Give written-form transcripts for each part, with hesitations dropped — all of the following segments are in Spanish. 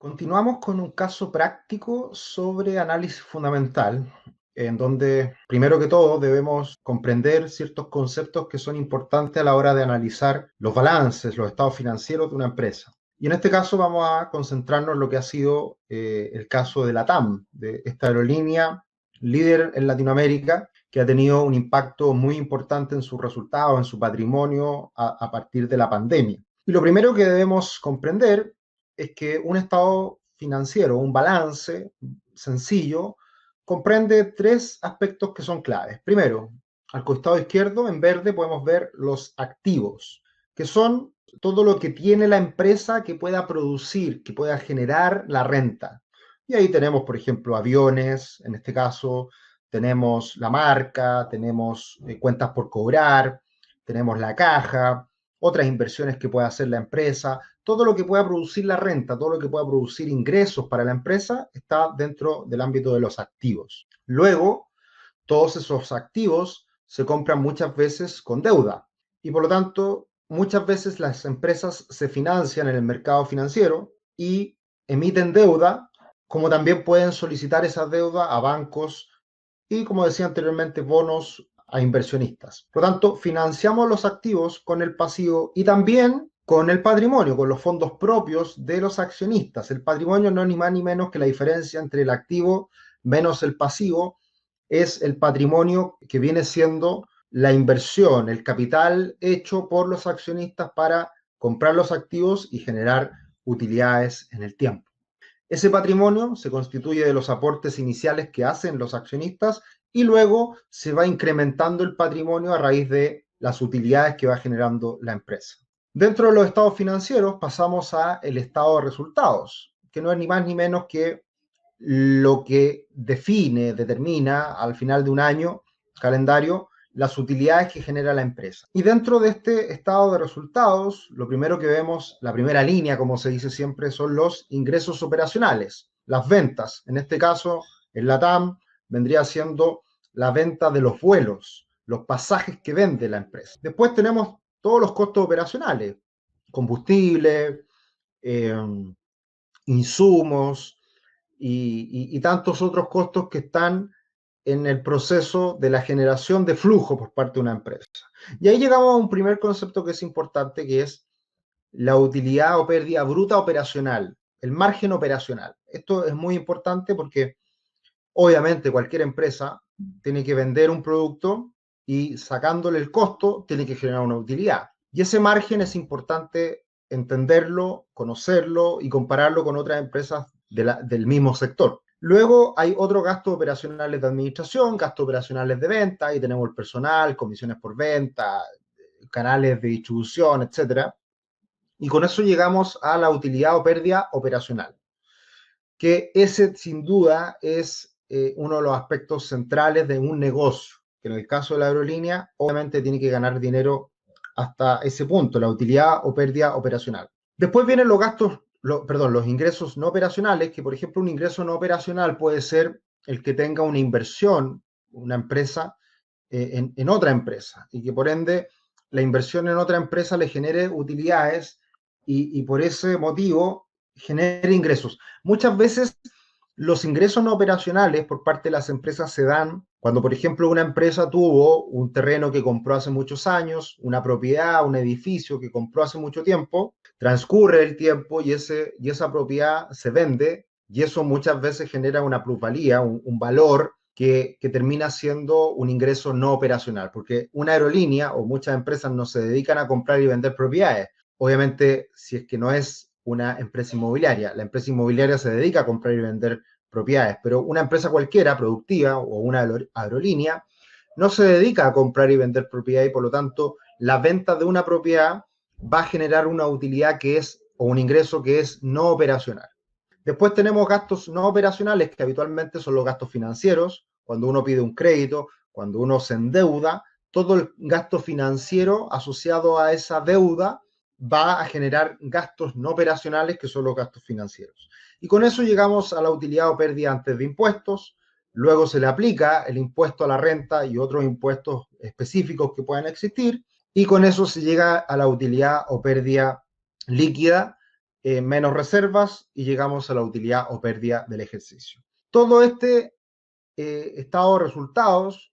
Continuamos con un caso práctico sobre análisis fundamental, en donde primero que todo debemos comprender ciertos conceptos que son importantes a la hora de analizar los balances, los estados financieros de una empresa. Y en este caso vamos a concentrarnos en lo que ha sido el caso de la TAM, de esta aerolínea líder en Latinoamérica, que ha tenido un impacto muy importante en sus resultados, en su patrimonio a partir de la pandemia. Y lo primero que debemos comprender es que un estado financiero, un balance sencillo, comprende tres aspectos que son claves. Primero, al costado izquierdo, en verde, podemos ver los activos, que son todo lo que tiene la empresa que pueda producir, que pueda generar la renta. Y ahí tenemos, por ejemplo, aviones, en este caso, tenemos la marca, tenemos cuentas por cobrar, tenemos la caja, otras inversiones que pueda hacer la empresa, todo lo que pueda producir la renta, todo lo que pueda producir ingresos para la empresa está dentro del ámbito de los activos. Luego, todos esos activos se compran muchas veces con deuda y por lo tanto muchas veces las empresas se financian en el mercado financiero y emiten deuda, como también pueden solicitar esa deuda a bancos y, como decía anteriormente, bonos a inversionistas. Por lo tanto, financiamos los activos con el pasivo y también con el patrimonio, con los fondos propios de los accionistas. El patrimonio no es ni más ni menos que la diferencia entre el activo menos el pasivo, es el patrimonio que viene siendo la inversión, el capital hecho por los accionistas para comprar los activos y generar utilidades en el tiempo. Ese patrimonio se constituye de los aportes iniciales que hacen los accionistas y luego se va incrementando el patrimonio a raíz de las utilidades que va generando la empresa. Dentro de los estados financieros pasamos a el estado de resultados, que no es ni más ni menos que lo que define, determina al final de un año calendario las utilidades que genera la empresa. Y dentro de este estado de resultados, lo primero que vemos, la primera línea, como se dice siempre, son los ingresos operacionales, las ventas. En este caso, en la TAM vendría siendo la venta de los vuelos, los pasajes que vende la empresa. Después tenemos todos los costos operacionales, combustible, eh, insumos, y tantos otros costos que están en el proceso de la generación de flujo por parte de una empresa. Y ahí llegamos a un primer concepto que es importante, que es la utilidad o pérdida bruta operacional, el margen operacional. Esto es muy importante porque obviamente cualquier empresa tiene que vender un producto y sacándole el costo tiene que generar una utilidad. Y ese margen es importante entenderlo, conocerlo y compararlo con otras empresas del mismo sector. Luego hay otros gastos operacionales de administración, gastos operacionales de venta, y tenemos el personal, comisiones por venta, canales de distribución, etcétera. Y con eso llegamos a la utilidad o pérdida operacional, que ese sin duda es uno de los aspectos centrales de un negocio, que en el caso de la aerolínea obviamente tiene que ganar dinero hasta ese punto, la utilidad o pérdida operacional. Después vienen los gastos, los ingresos no operacionales, que por ejemplo un ingreso no operacional puede ser el que tenga una inversión, una empresa, en otra empresa, y que por ende la inversión en otra empresa le genere utilidades y por ese motivo genere ingresos. Muchas veces los ingresos no operacionales por parte de las empresas se dan cuando, por ejemplo, una empresa tuvo un terreno que compró hace muchos años, una propiedad, un edificio que compró hace mucho tiempo, transcurre el tiempo y esa propiedad se vende y eso muchas veces genera una plusvalía, un valor que termina siendo un ingreso no operacional, porque una aerolínea o muchas empresas no se dedican a comprar y vender propiedades. Obviamente, si es que no es una empresa inmobiliaria, la empresa inmobiliaria se dedica a comprar y vender propiedades, pero una empresa cualquiera, productiva o una aerolínea, no se dedica a comprar y vender propiedades y por lo tanto la venta de una propiedad va a generar una utilidad que es, o un ingreso que es no operacional. Después tenemos gastos no operacionales, que habitualmente son los gastos financieros, cuando uno pide un crédito, cuando uno se endeuda, todo el gasto financiero asociado a esa deuda va a generar gastos no operacionales, que son los gastos financieros. Y con eso llegamos a la utilidad o pérdida antes de impuestos, luego se le aplica el impuesto a la renta y otros impuestos específicos que puedan existir, y con eso se llega a la utilidad o pérdida líquida, menos reservas y llegamos a la utilidad o pérdida del ejercicio. Todo este estado de resultados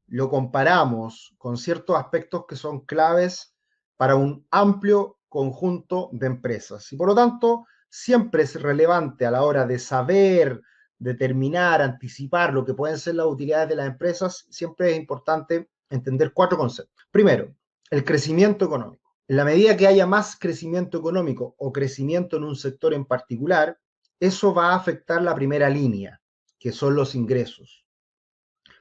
lo comparamos con ciertos aspectos que son claves para un amplio conjunto de empresas. Y por lo tanto, siempre es relevante a la hora de saber, determinar, anticipar lo que pueden ser las utilidades de las empresas, siempre es importante entender cuatro conceptos. Primero, el crecimiento económico. En la medida que haya más crecimiento económico o crecimiento en un sector en particular, eso va a afectar la primera línea, que son los ingresos.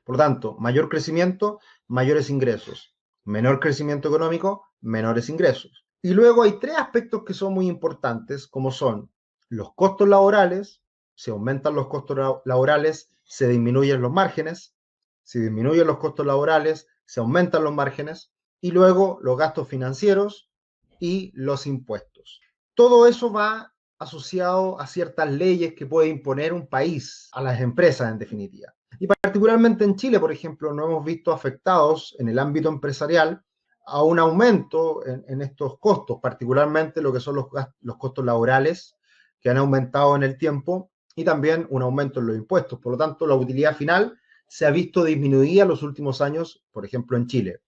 Por lo tanto, mayor crecimiento, mayores ingresos. Menor crecimiento económico, menores ingresos. Y luego hay tres aspectos que son muy importantes, como son los costos laborales. Si aumentan los costos laborales, se disminuyen los márgenes. Si disminuyen los costos laborales, se aumentan los márgenes. Y luego los gastos financieros y los impuestos. Todo eso va asociado a ciertas leyes que puede imponer un país, a las empresas en definitiva. Y particularmente en Chile, por ejemplo, nos hemos visto afectados en el ámbito empresarial a un aumento en estos costos, particularmente lo que son los costos laborales, que han aumentado en el tiempo, y también un aumento en los impuestos. Por lo tanto, la utilidad final se ha visto disminuida en los últimos años, por ejemplo, en Chile.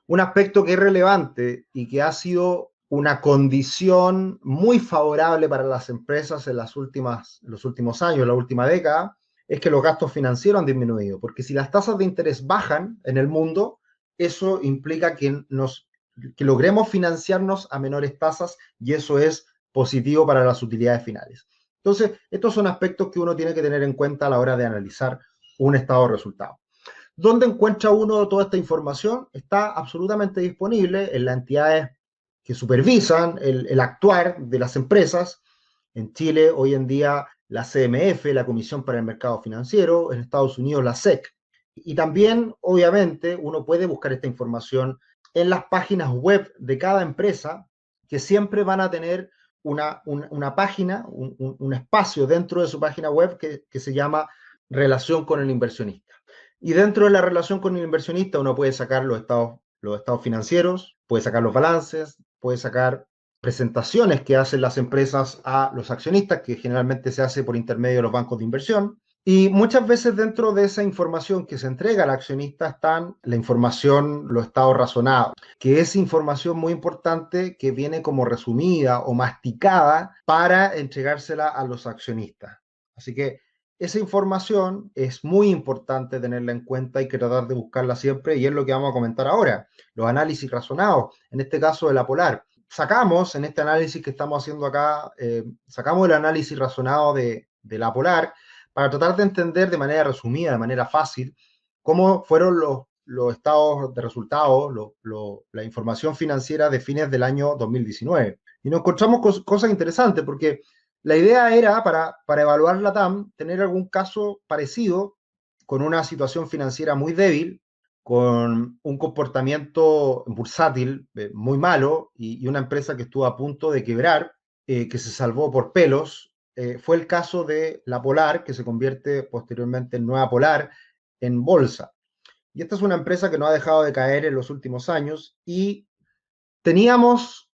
Un aspecto que es relevante y que ha sido una condición muy favorable para las empresas en los últimos años, la última década, es que los gastos financieros han disminuido, porque si las tasas de interés bajan en el mundo, eso implica que logremos financiarnos a menores tasas y eso es positivo para las utilidades finales. Entonces, estos son aspectos que uno tiene que tener en cuenta a la hora de analizar un estado de resultados. ¿Dónde encuentra uno toda esta información? Está absolutamente disponible en las entidades que supervisan el actuar de las empresas. En Chile, hoy en día, la CMF, la Comisión para el Mercado Financiero, en Estados Unidos, la SEC. Y también, obviamente, uno puede buscar esta información en las páginas web de cada empresa, que siempre van a tener una página, un espacio dentro de su página web que se llama Relación con el Inversionista. Y dentro de la relación con el inversionista uno puede sacar los estados financieros, puede sacar los balances, puede sacar presentaciones que hacen las empresas a los accionistas, que generalmente se hace por intermedio de los bancos de inversión. Y muchas veces dentro de esa información que se entrega al accionista están la información, los estados razonados, que es información muy importante que viene como resumida o masticada para entregársela a los accionistas. Así que esa información es muy importante tenerla en cuenta y que tratar de buscarla siempre, y es lo que vamos a comentar ahora, los análisis razonados, en este caso de la Polar. Sacamos, en este análisis que estamos haciendo acá, sacamos el análisis razonado de la Polar para tratar de entender de manera resumida, de manera fácil, cómo fueron los estados de resultados, la información financiera de fines del año 2019. Y nos encontramos cosas interesantes porque la idea era, para evaluar la TAM, tener algún caso parecido con una situación financiera muy débil, con un comportamiento bursátil muy malo y una empresa que estuvo a punto de quebrar, que se salvó por pelos. Fue el caso de la Polar, que se convierte posteriormente en Nueva Polar en bolsa. Y esta es una empresa que no ha dejado de caer en los últimos años y teníamos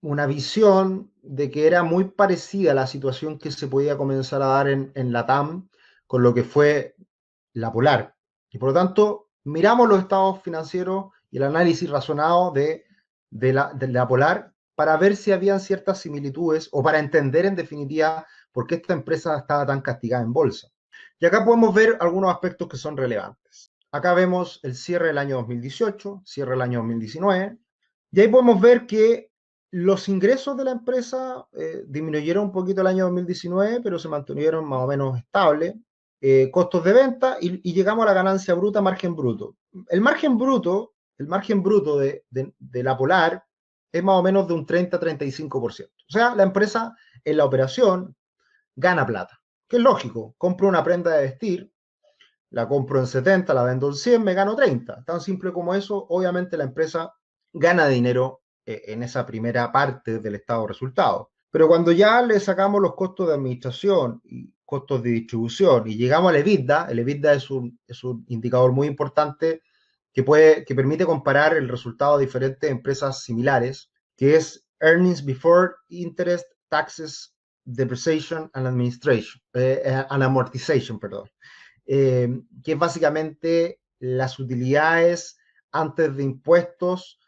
una visión de que era muy parecida a la situación que se podía comenzar a dar en la TAM con lo que fue la Polar. Y por lo tanto, miramos los estados financieros y el análisis razonado de la Polar para ver si habían ciertas similitudes o para entender en definitiva por qué esta empresa estaba tan castigada en bolsa. Y acá podemos ver algunos aspectos que son relevantes. Acá vemos el cierre del año 2018, cierre del año 2019, y ahí podemos ver que los ingresos de la empresa disminuyeron un poquito el año 2019, pero se mantuvieron más o menos estables. Costos de venta y llegamos a la ganancia bruta, margen bruto. El margen bruto de la Polar es más o menos de un 30-35%. O sea, la empresa en la operación gana plata, que es lógico. Compro una prenda de vestir, la compro en 70, la vendo en 100, me gano 30. Tan simple como eso, obviamente la empresa gana dinero en esa primera parte del estado de resultados. Pero cuando ya le sacamos los costos de administración y costos de distribución y llegamos al EBITDA, el EBITDA es un indicador muy importante que permite comparar el resultado de diferentes empresas similares, que es Earnings Before Interest, Taxes, Depreciation and Administration, and Amortization, perdón, que es básicamente las utilidades antes de impuestos,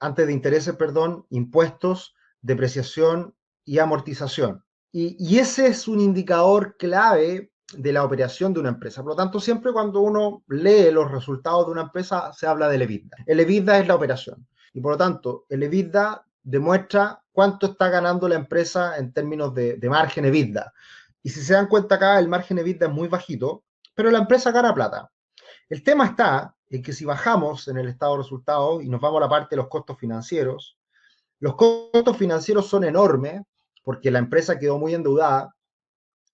antes de intereses, perdón, impuestos, depreciación y amortización. Y ese es un indicador clave de la operación de una empresa. Por lo tanto, siempre cuando uno lee los resultados de una empresa, se habla del EBITDA. El EBITDA es la operación. Y por lo tanto, el EBITDA demuestra cuánto está ganando la empresa en términos de margen EBITDA. Y si se dan cuenta acá, el margen EBITDA es muy bajito, pero la empresa gana plata. El tema está en que si bajamos en el estado de resultados y nos vamos a la parte de los costos financieros, los costos financieros son enormes porque la empresa quedó muy endeudada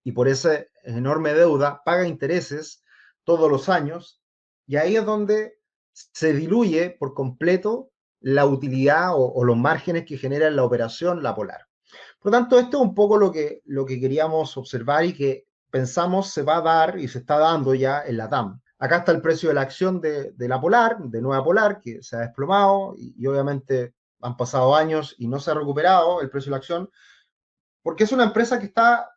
y por esa enorme deuda paga intereses todos los años y ahí es donde se diluye por completo la utilidad o los márgenes que genera en la operación la Polar. Por lo tanto, esto es un poco lo que queríamos observar y que pensamos se va a dar y se está dando ya en la TAM. Acá está el precio de la acción de la Polar, de Nueva Polar, que se ha desplomado y obviamente han pasado años y no se ha recuperado el precio de la acción, porque es una empresa que está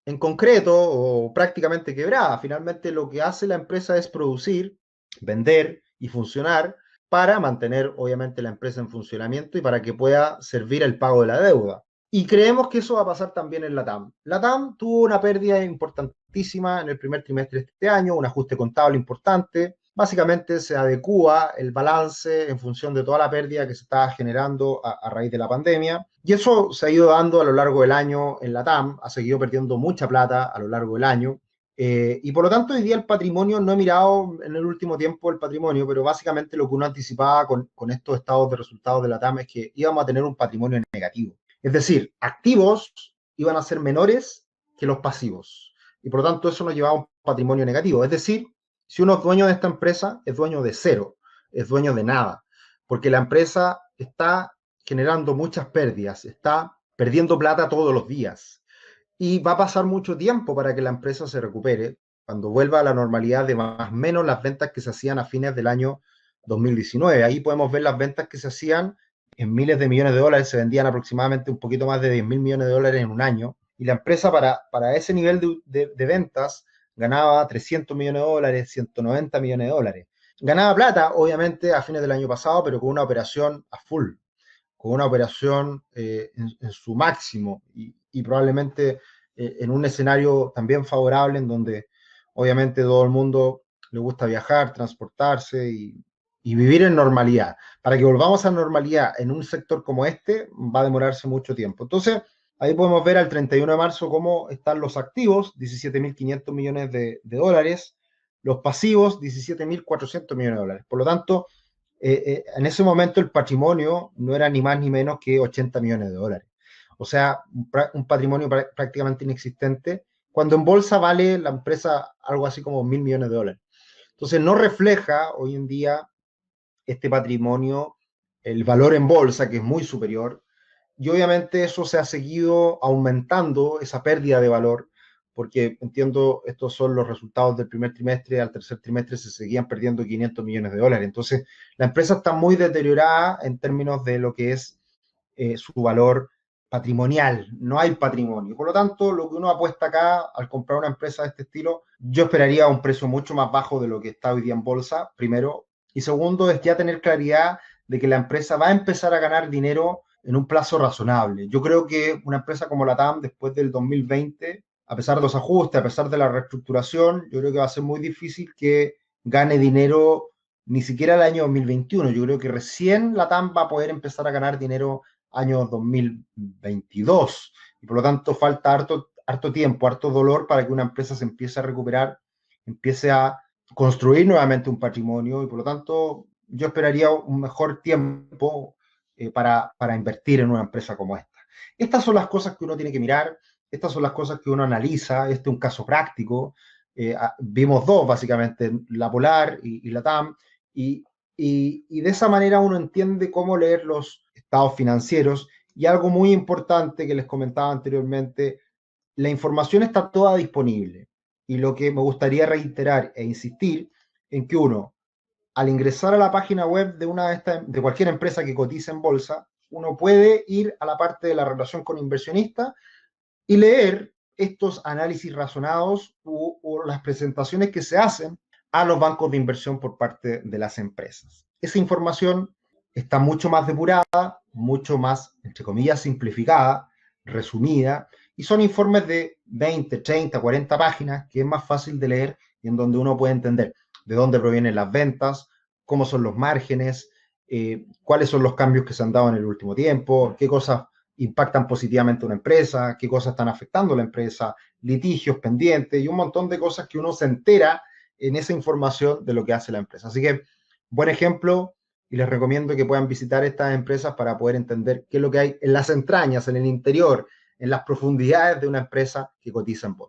en concreto o prácticamente quebrada. Finalmente lo que hace la empresa es producir, vender y funcionar para mantener obviamente la empresa en funcionamiento y para que pueda servir el pago de la deuda. Y creemos que eso va a pasar también en la TAM. La TAM tuvo una pérdida importantísima en el primer trimestre de este año, un ajuste contable importante. Básicamente se adecúa el balance en función de toda la pérdida que se estaba generando a raíz de la pandemia. Y eso se ha ido dando a lo largo del año en la TAM, ha seguido perdiendo mucha plata a lo largo del año. Y por lo tanto, hoy día el patrimonio, no he mirado en el último tiempo el patrimonio, pero básicamente lo que uno anticipaba con estos estados de resultados de la TAM es que íbamos a tener un patrimonio negativo. Es decir, activos iban a ser menores que los pasivos. Y por lo tanto, eso nos llevaba a un patrimonio negativo. Es decir, si uno es dueño de esta empresa, es dueño de cero, es dueño de nada, porque la empresa está generando muchas pérdidas, está perdiendo plata todos los días. Y va a pasar mucho tiempo para que la empresa se recupere, cuando vuelva a la normalidad de más o menos las ventas que se hacían a fines del año 2019. Ahí podemos ver las ventas que se hacían en miles de millones de dólares, se vendían aproximadamente un poquito más de 10 mil millones de dólares en un año. Y la empresa para ese nivel de ventas ganaba 300 millones de dólares, 190 millones de dólares. Ganaba plata, obviamente, a fines del año pasado, pero con una operación a full, con una operación en su máximo y probablemente en un escenario también favorable en donde obviamente todo el mundo le gusta viajar, transportarse y vivir en normalidad. Para que volvamos a normalidad en un sector como este va a demorarse mucho tiempo. Entonces, ahí podemos ver al 31 de marzo cómo están los activos, 17.500 millones de dólares, los pasivos, 17.400 millones de dólares. Por lo tanto, en ese momento el patrimonio no era ni más ni menos que 80 millones de dólares. O sea, un patrimonio prácticamente inexistente, cuando en bolsa vale la empresa algo así como 1.000 millones de dólares. Entonces no refleja hoy en día este patrimonio el valor en bolsa, que es muy superior, y obviamente eso se ha seguido aumentando, esa pérdida de valor, porque entiendo, estos son los resultados del primer trimestre, al tercer trimestre se seguían perdiendo 500 millones de dólares. Entonces, la empresa está muy deteriorada en términos de lo que es su valor patrimonial. No hay patrimonio. Por lo tanto, lo que uno apuesta acá al comprar una empresa de este estilo, yo esperaría un precio mucho más bajo de lo que está hoy día en bolsa, primero. Y segundo, es ya tener claridad de que la empresa va a empezar a ganar dinero en un plazo razonable. Yo creo que una empresa como la TAM, después del 2020, a pesar de los ajustes, a pesar de la reestructuración, yo creo que va a ser muy difícil que gane dinero ni siquiera el año 2021. Yo creo que recién la TAM va a poder empezar a ganar dinero año 2022. Y por lo tanto falta harto tiempo, harto dolor para que una empresa se empiece a recuperar, empiece a construir nuevamente un patrimonio y por lo tanto yo esperaría un mejor tiempo para invertir en una empresa como esta. Estas son las cosas que uno tiene que mirar, estas son las cosas que uno analiza, este es un caso práctico. Vimos dos, básicamente, la Polar y la TAM, y de esa manera uno entiende cómo leer los estados financieros. Y algo muy importante que les comentaba anteriormente, la información está toda disponible. Y lo que me gustaría reiterar e insistir en que uno, al ingresar a la página web de una de cualquier empresa que cotiza en bolsa, uno puede ir a la parte de la relación con inversionistas y leer estos análisis razonados o las presentaciones que se hacen a los bancos de inversión por parte de las empresas. Esa información está mucho más depurada, mucho más, entre comillas, simplificada, resumida, y son informes de 20, 30, 40 páginas que es más fácil de leer y en donde uno puede entender de dónde provienen las ventas, cómo son los márgenes, cuáles son los cambios que se han dado en el último tiempo, qué cosas impactan positivamente a una empresa, qué cosas están afectando a la empresa, litigios pendientes y un montón de cosas que uno se entera en esa información de lo que hace la empresa. Así que, buen ejemplo, y les recomiendo que puedan visitar estas empresas para poder entender qué es lo que hay en las entrañas, en el interior, en las profundidades de una empresa que cotiza en bolsa.